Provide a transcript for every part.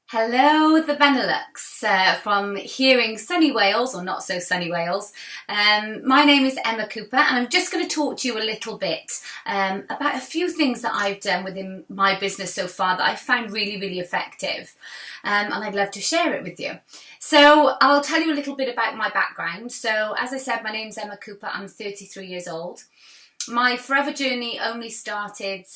Hello, the Benelux, from hearing sunny Wales, or not so sunny Wales. My name is Emma Cooper, and I'm just going to talk to you a little bit about a few things that I've done within my business so far that I found really, really effective, and I'd love to share it with you. So I'll tell you a little bit about my background. So as I said, my name's Emma Cooper. I'm 33 years old. My forever journey only started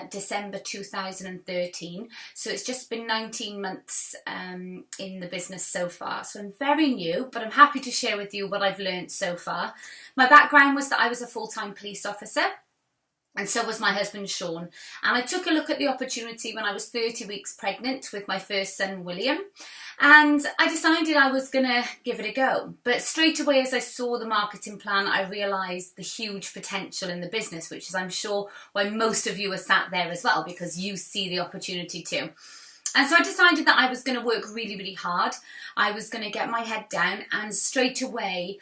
December 2013, so it's just been 19 months in the business so far. So I'm very new, but I'm happy to share with you what I've learned so far. My background was that I was a full-time police officer, and so was my husband Sean. And I took a look at the opportunity when I was 30 weeks pregnant with my first son William, and I decided I was going to give it a go. But straight away as I saw the marketing plan, I realised the huge potential in the business, which is I'm sure why most of you are sat there as well, because you see the opportunity too. And so I decided that I was going to work really, really hard. I was going to get my head down, and straight away,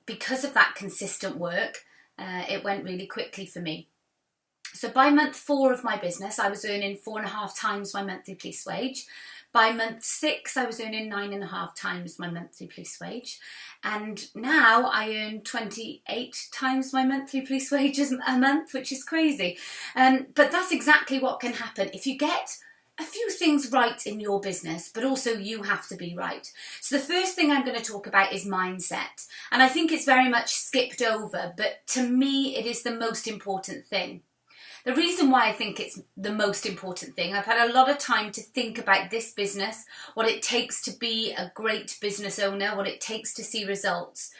because of that consistent work, it went really quickly for me. So by month 4 of my business, I was earning 4.5 times my monthly police wage. By month 6, I was earning 9.5 times my monthly police wage. And now I earn 28 times my monthly police wage a month, which is crazy. But that's exactly what can happen if you get a few things right in your business, but also you have to be right. So the first thing I'm going to talk about is mindset. And I think it's very much skipped over, but to me, it is the most important thing. The reason why I think it's the most important thing, I've had a lot of time to think about this business, what it takes to be a great business owner, what it takes to see results.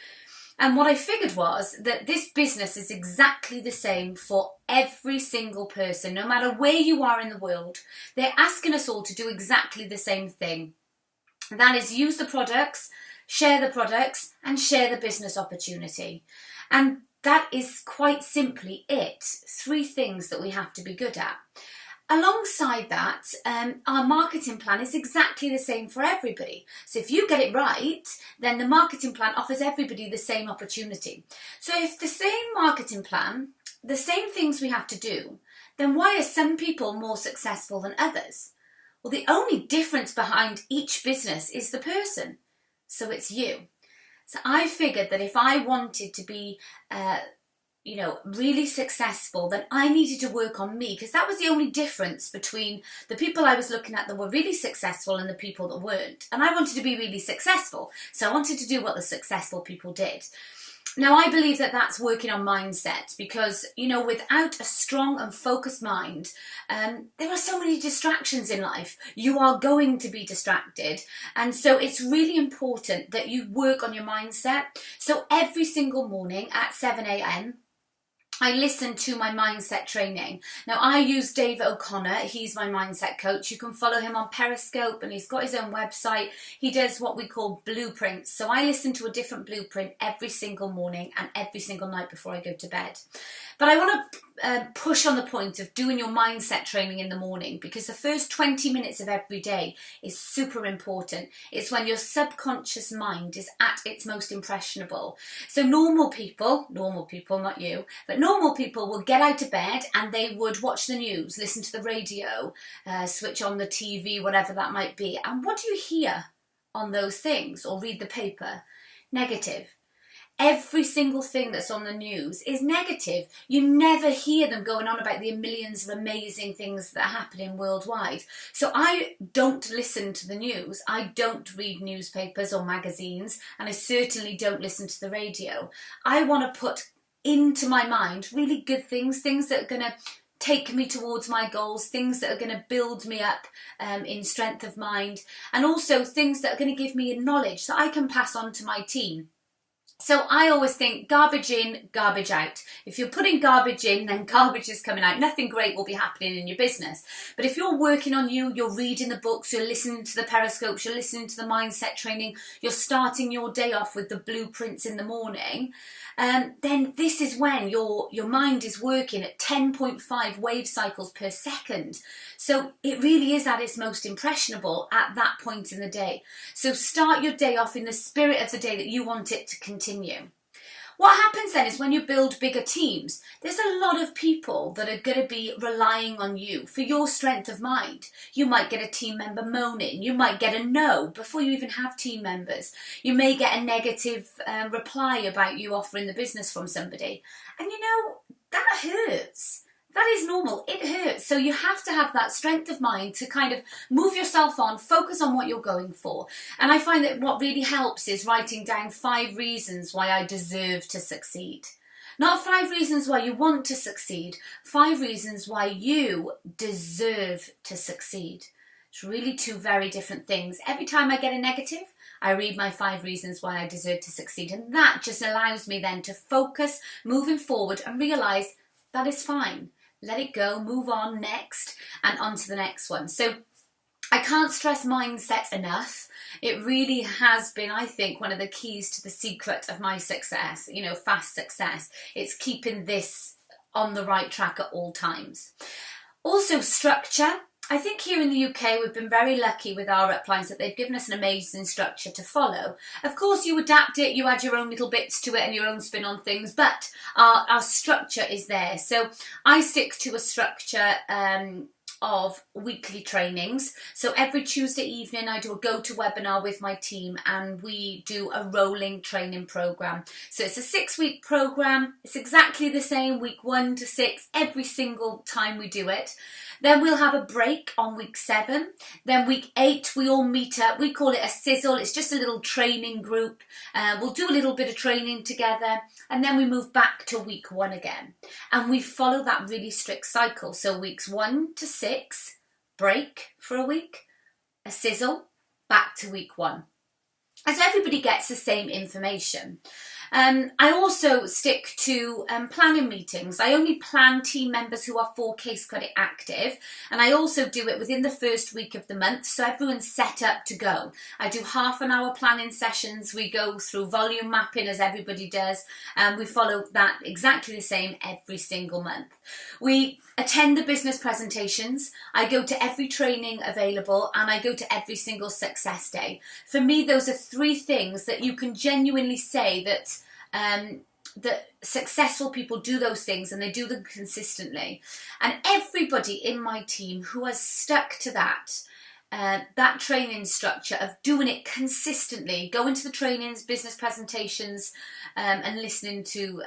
And what I figured was that this business is exactly the same for every single person, no matter where you are in the world. They're asking us all to do exactly the same thing. And that is use the products, and share the business opportunity. And that is quite simply it. 3 things that we have to be good at. Alongside that, our marketing plan is exactly the same for everybody. So if you get it right, then the marketing plan offers everybody the same opportunity. So if the same marketing plan, the same things we have to do, then why are some people more successful than others? Well, the only difference behind each business is the person. So it's you. So I figured that if I wanted to be really successful, then I needed to work on me, because that was the only difference between the people I was looking at that were really successful and the people that weren't. And I wanted to be really successful, so I wanted to do what the successful people did. Now, I believe that that's working on mindset, because, without a strong and focused mind, there are so many distractions in life. You are going to be distracted. And so it's really important that you work on your mindset. So every single morning at 7 a.m., I listen to my mindset training. Now, I use Dave O'Connor. He's my mindset coach. You can follow him on Periscope, and he's got his own website. He does what we call blueprints. So I listen to a different blueprint every single morning and every single night before I go to bed. But I want to push on the point of doing your mindset training in the morning, because the first 20 minutes of every day is super important. It's when your subconscious mind is at its most impressionable. So normal people, not you, but normal people will get out of bed and they would watch the news, listen to the radio, switch on the TV, whatever that might be. And what do you hear on those things, or read the paper? Negative. Every single thing that's on the news is negative. You never hear them going on about the millions of amazing things that are happening worldwide. So I don't listen to the news. I don't read newspapers or magazines, and I certainly don't listen to the radio. I want to put into my mind really good things that are going to take me towards my goals, things that are going to build me up in strength of mind, and also things that are going to give me knowledge that I can pass on to my team. So I always think garbage in, garbage out. If you're putting garbage in, then garbage is coming out. Nothing great will be happening in your business. But if you're working on you, you're reading the books, you're listening to the periscopes, you're listening to the mindset training, you're starting your day off with the blueprints in the morning, then this is when your mind is working at 10.5 wave cycles per second. So it really is at its most impressionable at that point in the day. So start your day off in the spirit of the day that you want it to continue. What happens then is when you build bigger teams, there's a lot of people that are going to be relying on you for your strength of mind. You might get a team member moaning. You might get a no before you even have team members. You may get a negative reply about you offering the business from somebody. And you know, that hurts. That is normal. It hurts. So you have to have that strength of mind to kind of move yourself on, focus on what you're going for. And I find that what really helps is writing down 5 reasons why I deserve to succeed. Not 5 reasons why you want to succeed, 5 reasons why you deserve to succeed. It's really 2 very different things. Every time I get a negative, I read my 5 reasons why I deserve to succeed. And that just allows me then to focus moving forward and realise that is fine. Let it go, move on next, and on to the next one. So I can't stress mindset enough. It really has been, I think, one of the keys to the secret of my success, you know, fast success. It's keeping this on the right track at all times. Also, structure. I think here in the UK we've been very lucky with our uplines that they've given us an amazing structure to follow. Of course you adapt it, you add your own little bits to it and your own spin on things, but our structure is there. So I stick to a structure of weekly trainings. So every Tuesday evening I do a go-to-webinar with my team and we do a rolling training program. So it's a 6-week program. It's exactly the same week 1 to 6 every single time we do it. Then we'll have a break on week 7. Then week 8 we all meet up. We call it a sizzle. It's just a little training group. We'll do a little bit of training together and then we move back to week 1 again. And we follow that really strict cycle. So weeks 1 to 6, break for a week, a sizzle, back to week 1. And so everybody gets the same information. I also stick to planning meetings. I only plan team members who are 4 case credit active, and I also do it within the first week of the month, so everyone's set up to go. I do half-an-hour planning sessions. We go through volume mapping as everybody does, and we follow that exactly the same every single month. We attend the business presentations. I go to every training available, and I go to every single success day. For me, those are 3 things that you can genuinely say that successful people do those things and they do them consistently. And everybody in my team who has stuck to that training structure of doing it consistently, going to the trainings, business presentations, and listening to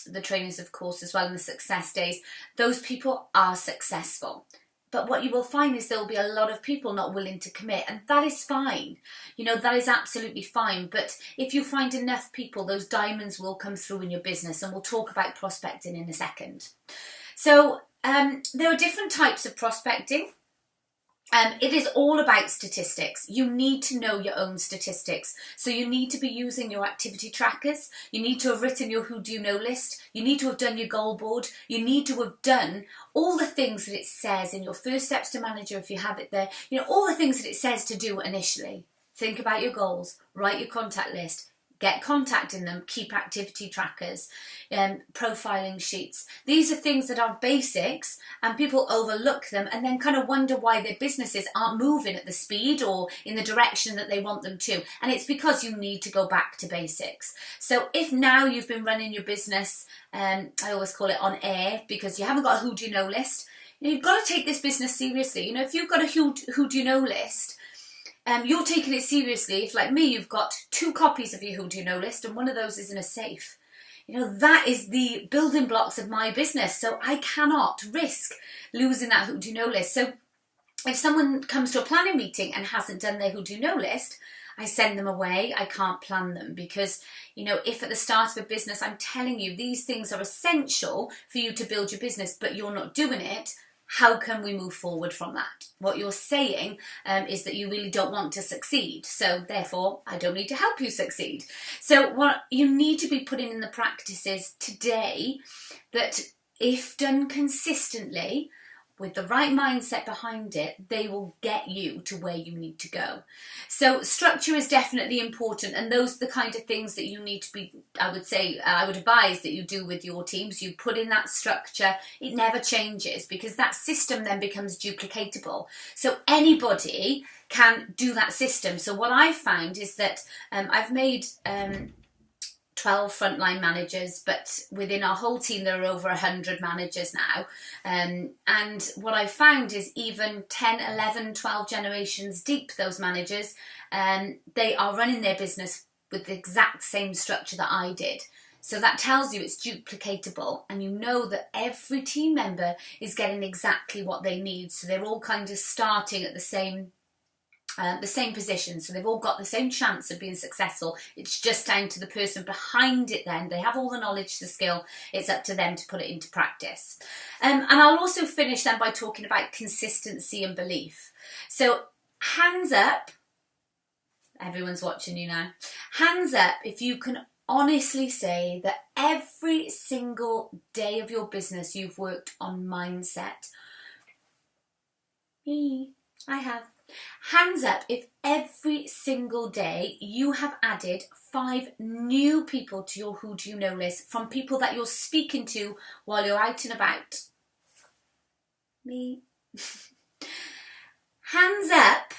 the trainings, of course, as well, in the success days, those people are successful. But what you will find is there will be a lot of people not willing to commit, and that is fine. You know, that is absolutely fine. But if you find enough people, those diamonds will come through in your business, and we'll talk about prospecting in a second. So there are different types of prospecting. It is all about statistics. You need to know your own statistics. So you need to be using your activity trackers. You need to have written your who do you know list. You need to have done your goal board. You need to have done all the things that it says in your first steps to manager, if you have it there. You know, all the things that it says to do initially. Think about your goals, write your contact list, get contact in them, keep activity trackers, profiling sheets. These are things that are basics and people overlook them and then kind of wonder why their businesses aren't moving at the speed or in the direction that they want them to. And it's because you need to go back to basics. So if now you've been running your business, I always call it on air because you haven't got a who do you know list, you've got to take this business seriously. You know, if you've got a who do you know list, you're taking it seriously. If, like me, you've got 2 copies of your who do you know list and one of those is in a safe. You know, that is the building blocks of my business. So I cannot risk losing that who do you know list. So if someone comes to a planning meeting and hasn't done their who do you know list, I send them away. I can't plan them because, you know, if at the start of a business, I'm telling you these things are essential for you to build your business, but you're not doing it, how can we move forward from that? What you're saying is that you really don't want to succeed. So therefore, I don't need to help you succeed. So what you need to be putting in the practices today that if done consistently, with the right mindset behind it, they will get you to where you need to go. So structure is definitely important, and those are the kind of things that you need to be, I would advise that you do with your teams. You put in that structure, it never changes because that system then becomes duplicatable. So anybody can do that system. So what I've found is that I've made 12 frontline managers, but within our whole team there are over 100 managers now. And what I found is even 10, 11, 12 generations deep, those managers, they are running their business with the exact same structure that I did. So that tells you it's duplicatable, and you know that every team member is getting exactly what they need. So they're all kind of starting at the same position. So they've all got the same chance of being successful. It's just down to the person behind it then. They have all the knowledge, the skill. It's up to them to put it into practice. And I'll also finish then by talking about consistency and belief. So hands up. Everyone's watching you now. Hands up if you can honestly say that every single day of your business you've worked on mindset. Me, I have. Hands up if every single day you have added 5 new people to your Who Do You Know list from people that you're speaking to while you're out and about. Me. Hands up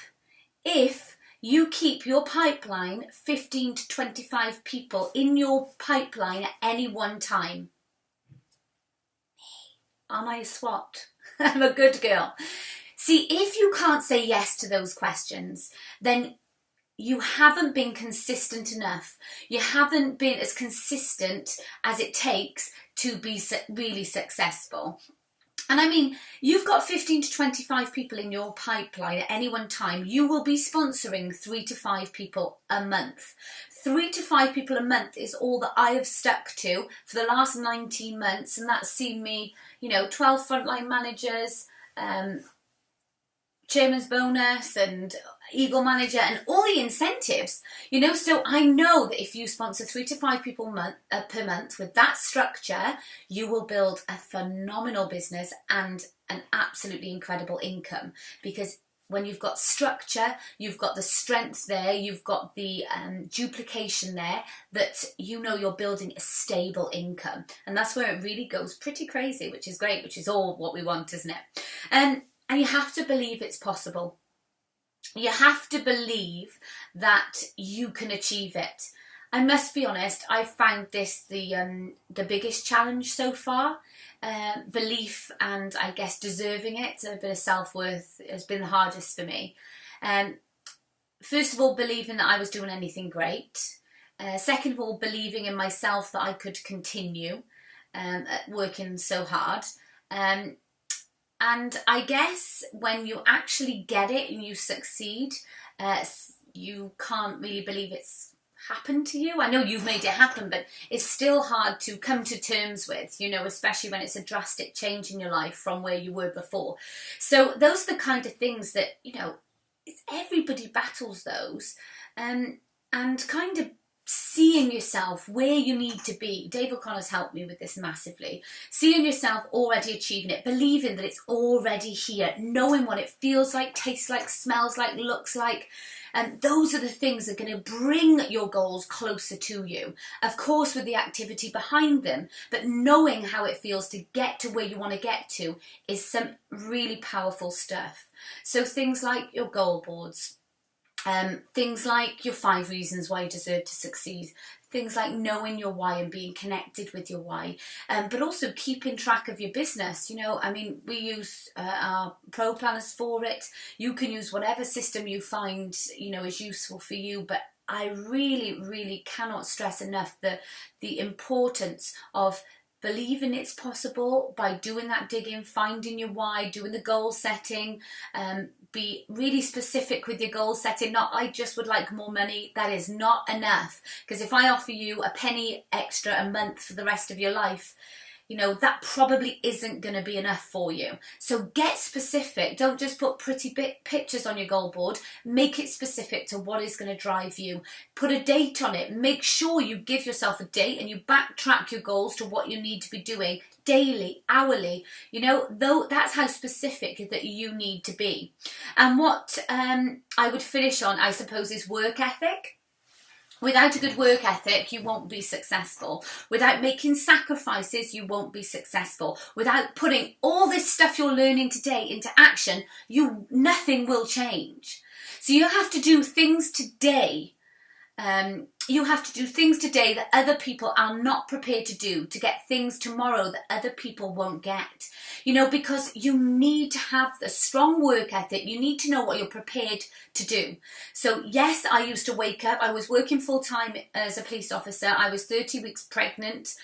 if you keep your pipeline 15 to 25 people in your pipeline at any one time. Am I a SWAT? I'm a good girl. See, if you can't say yes to those questions, then you haven't been consistent enough. You haven't been as consistent as it takes to be really successful. And I mean, you've got 15 to 25 people in your pipeline at any one time. You will be sponsoring 3 to 5 people a month. 3 to 5 people a month is all that I have stuck to for the last 19 months. And that's seen me, 12 frontline managers, chairman's bonus and Eagle Manager and all the incentives, so I know that if you sponsor 3 to 5 people per month with that structure, you will build a phenomenal business and an absolutely incredible income, because when you've got structure, you've got the strength there, you've got the duplication there, that you're building a stable income. And that's where it really goes pretty crazy, which is great, which is all what we want, isn't it? And you have to believe it's possible. You have to believe that you can achieve it. I must be honest, I've found this the biggest challenge so far. Belief and I guess deserving it, a bit of self-worth has been the hardest for me. First of all, believing that I was doing anything great. Second of all, believing in myself that I could continue working so hard. And I guess when you actually get it and you succeed, you can't really believe it's happened to you. I know you've made it happen, but it's still hard to come to terms with, especially when it's a drastic change in your life from where you were before. So those are the kind of things that, it's everybody battles those, and kind of seeing yourself where you need to be. Dave O'Connor's helped me with this massively. Seeing yourself already achieving it, believing that it's already here, knowing what it feels like, tastes like, smells like, looks like. And those are the things that are going to bring your goals closer to you. Of course, with the activity behind them, but knowing how it feels to get to where you want to get to is some really powerful stuff. So things like your goal boards, things like your 5 reasons why you deserve to succeed, things like knowing your why and being connected with your why, but also keeping track of your business. We use our pro planners for it. You can use whatever system you find is useful for you, but I really, really cannot stress enough the importance of believing it's possible by doing that digging, finding your why, doing the goal setting, be really specific with your goal setting. Not, I just would like more money. That is not enough. Because if I offer you a penny extra a month for the rest of your life, that probably isn't going to be enough for you. So get specific. Don't just put pretty pictures on your goal board. Make it specific to what is going to drive you. Put a date on it. Make sure you give yourself a date and you backtrack your goals to what you need to be doing daily, hourly. Though that's how specific that you need to be. And what I would finish on, I suppose, is work ethic. Without a good work ethic, you won't be successful. Without making sacrifices, you won't be successful. Without putting all this stuff you're learning today into action, nothing will change. So you have to do things today you have to do things today that other people are not prepared to do to get things tomorrow that other people won't get. You know, because you need to have the strong work ethic. You need to know what you're prepared to do. So yes, I used to wake up. I was working full time as a police officer. I was 30 weeks pregnant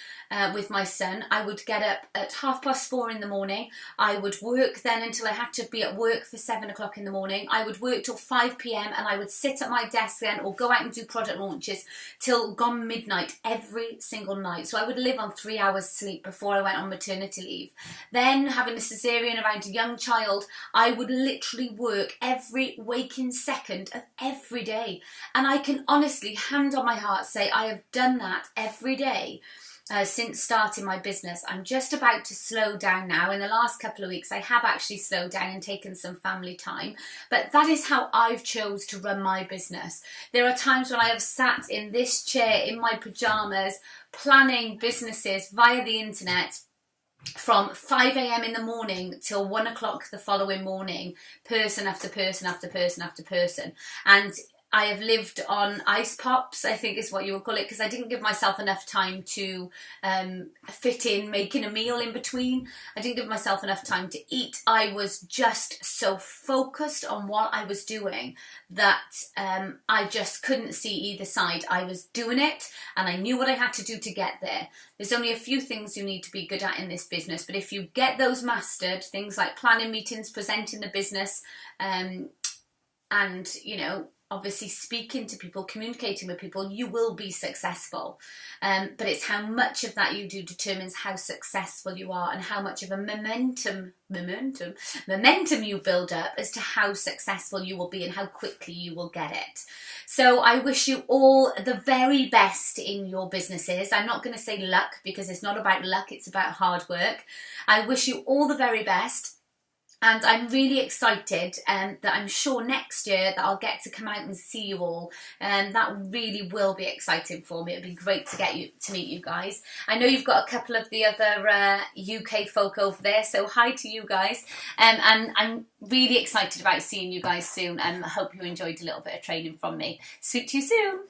with my son. I would get up at 4:30 in the morning. I would work then until I had to be at work for 7 o'clock in the morning. I would work till 5 p.m. and I would sit at my desk then or go out and do product launches till gone midnight every single night. So I would live on 3 hours sleep before I went on maternity leave. Then having a cesarean around a young child, I would literally work every waking second of every day. And I can honestly, hand on my heart, say I have done that every day. Since starting my business. I'm just about to slow down now. In the last couple of weeks I have actually slowed down and taken some family time, but that is how I've chose to run my business. There are times when I have sat in this chair in my pajamas planning businesses via the internet from 5 a.m. in the morning till 1 o'clock the following morning, person after person after person after person. And I have lived on ice pops, I think is what you would call it, because I didn't give myself enough time to fit in making a meal in between. I didn't give myself enough time to eat. I was just so focused on what I was doing that I just couldn't see either side. I was doing it and I knew what I had to do to get there. There's only a few things you need to be good at in this business, but if you get those mastered, things like planning meetings, presenting the business, and, you know, obviously speaking to people, communicating with people, you will be successful. But it's how much of that you do determines how successful you are and how much of a momentum you build up as to how successful you will be and how quickly you will get it. So I wish you all the very best in your businesses. I'm not going to say luck because it's not about luck, it's about hard work. I wish you all the very best. And I'm really excited that I'm sure next year that I'll get to come out and see you all, and that really will be exciting for me. It'd be great to meet you guys. I know you've got a couple of the other UK folk over there, so hi to you guys. And I'm really excited about seeing you guys soon, and I hope you enjoyed a little bit of training from me. Speak to you soon.